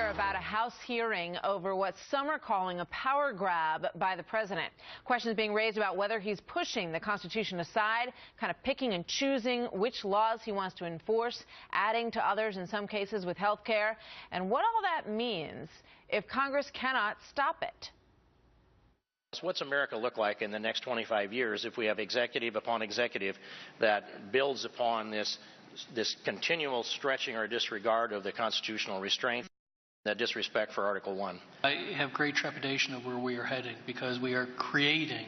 stir about a House hearing over what some are calling a power grab by the president. Questions being raised about whether he's pushing the Constitution aside, kind of picking and choosing which laws he wants to enforce, adding to others in some cases with health care, and what all that means if Congress cannot stop it. What's America look like in the next 25 years if we have executive upon executive that builds upon this continual stretching or disregard of the constitutional restraint, that disrespect for Article 1? I have great trepidation of where we are heading because we are creating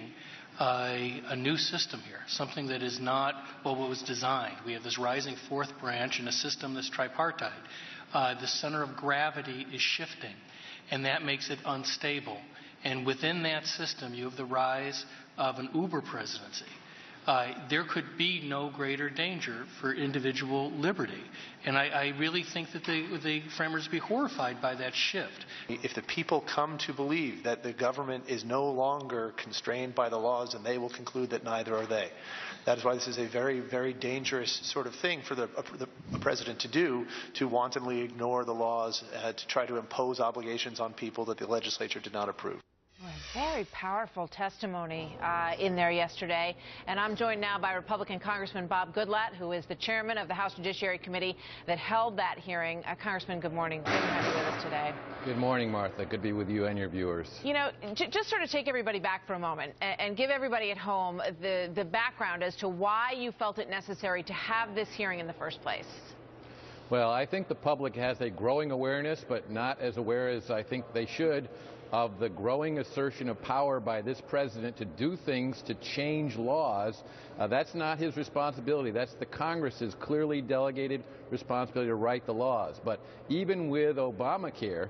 a new system here, something that is not what was designed. We have this rising fourth branch in a system that's tripartite. The center of gravity is shifting, and that makes it unstable. And within that system, you have the rise of an Uber presidency. There could be no greater danger for individual liberty. And I really think that the framers would be horrified by that shift. If the people come to believe that the government is no longer constrained by the laws, and they will conclude that neither are they. That is why this is a very, very dangerous sort of thing for the president to do, to wantonly ignore the laws, to try to impose obligations on people that the legislature did not approve. Very powerful testimony in there yesterday. And I'm joined now by Republican Congressman Bob Goodlatte, who is the chairman of the House Judiciary Committee that held that hearing. Congressman, good morning. Good to have you with us today. Good morning, Martha. Good to be with you and your viewers. You know, just sort of take everybody back for a moment and give everybody at home the background as to why you felt it necessary to have this hearing in the first place. Well, I think the public has a growing awareness, but not as aware as I think they should, of the growing assertion of power by this president to do things to change laws. That's not his responsibility. That's the Congress's clearly delegated responsibility to write the laws. But even with Obamacare,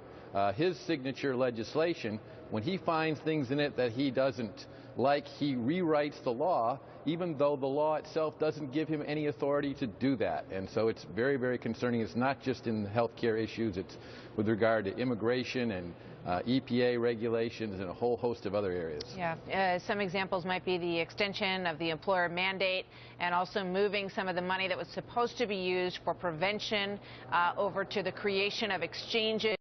his signature legislation, when he finds things in it that he doesn't like, he rewrites the law, even though the law itself doesn't give him any authority to do that. And so it's very, very concerning. It's not just in health care issues. It's with regard to immigration and EPA regulations and a whole host of other areas. Yeah, some examples might be the extension of the employer mandate and also moving some of the money that was supposed to be used for prevention over to the creation of exchanges.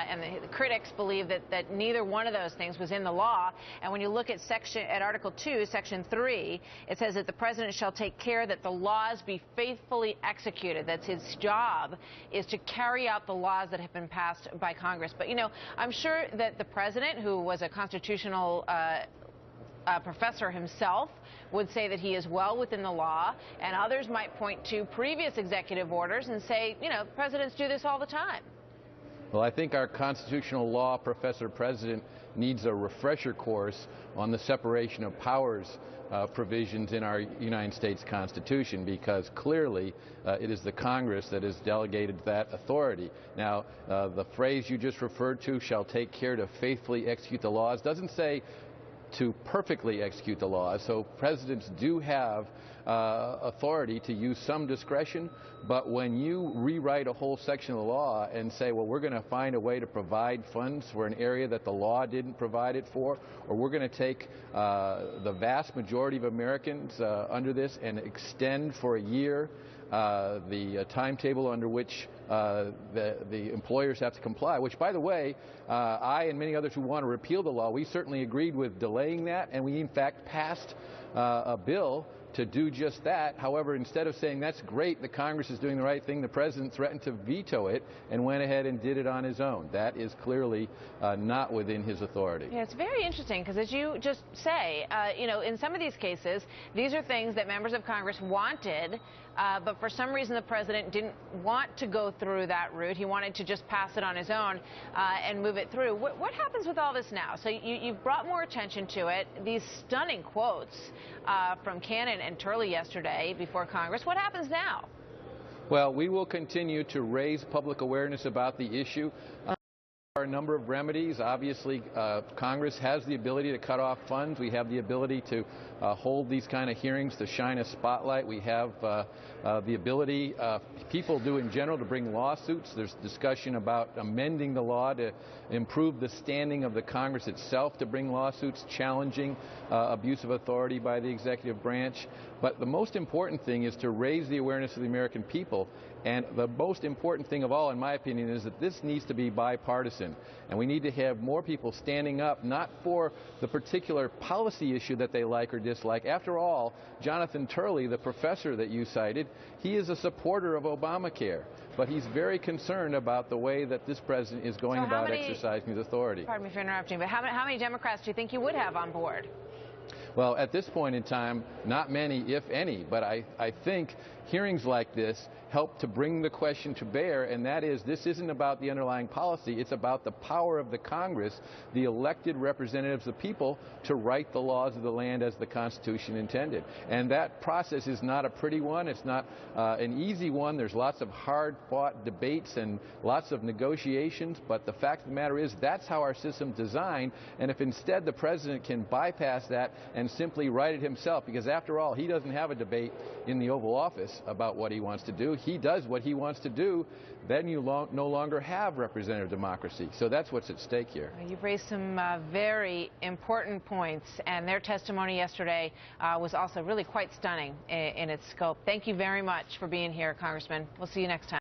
And the critics believe that neither one of those things was in the law. And when you look at Article 2, Section 3, it says that the president shall take care that the laws be faithfully executed. That's his job, is to carry out the laws that have been passed by Congress. But, you know, I'm sure that the president, who was a constitutional professor himself, would say that he is well within the law, and others might point to previous executive orders and say, you know, presidents do this all the time. Well, I think our constitutional law professor president needs a refresher course on the separation of powers provisions in our United States Constitution, because clearly it is the Congress that has delegated that authority. Now, the phrase you just referred to, shall take care to faithfully execute the laws, doesn't say to perfectly execute the laws. So presidents do have authority to use some discretion, but when you rewrite a whole section of the law and say, well, we're going to find a way to provide funds for an area that the law didn't provide it for, or we're going to take the vast majority of Americans under this and extend for a year the timetable under which the employers have to comply, which, by the way, I and many others who want to repeal the law, we certainly agreed with delaying that, and we in fact passed a bill to do just that. However, instead of saying that's great, the Congress is doing the right thing, the president threatened to veto it and went ahead and did it on his own. That is clearly not within his authority. Yeah, it's very interesting because, as you just say, you know, in some of these cases, these are things that members of Congress wanted, but for some reason the president didn't want to go through that route. He wanted to just pass it on his own and move it through. What happens with all this now? So you've brought more attention to it. These stunning quotes from Cannon and Turley yesterday before Congress. What happens now? Well, we will continue to raise public awareness about the issue. are a number of remedies. Obviously, Congress has the ability to cut off funds. We have the ability to hold these kind of hearings to shine a spotlight. We have the ability, people do in general, to bring lawsuits. There's discussion about amending the law to improve the standing of the Congress itself to bring lawsuits challenging abuse of authority by the executive branch. But the most important thing is to raise the awareness of the American people. And the most important thing of all, in my opinion, is that this needs to be bipartisan. And we need to have more people standing up, not for the particular policy issue that they like or dislike. After all, Jonathan Turley, the professor that you cited, he is a supporter of Obamacare. But he's very concerned about the way that this president is going about exercising his authority. Pardon me for interrupting, but how many Democrats do you think you would have on board? Well, at this point in time, not many, if any, but I think hearings like this help to bring the question to bear, and that is, this isn't about the underlying policy, it's about the power of the Congress, the elected representatives of the people, to write the laws of the land as the Constitution intended. And that process is not a pretty one, it's not an easy one, there's lots of hard-fought debates and lots of negotiations, but the fact of the matter is that's how our system's designed, and if instead the president can bypass that and simply write it himself, because after all, he doesn't have a debate in the Oval Office about what he wants to do. He does what he wants to do. Then you no longer have representative democracy. So that's what's at stake here. You've raised some very important points, and their testimony yesterday was also really quite stunning in its scope. Thank you very much for being here, Congressman. We'll see you next time.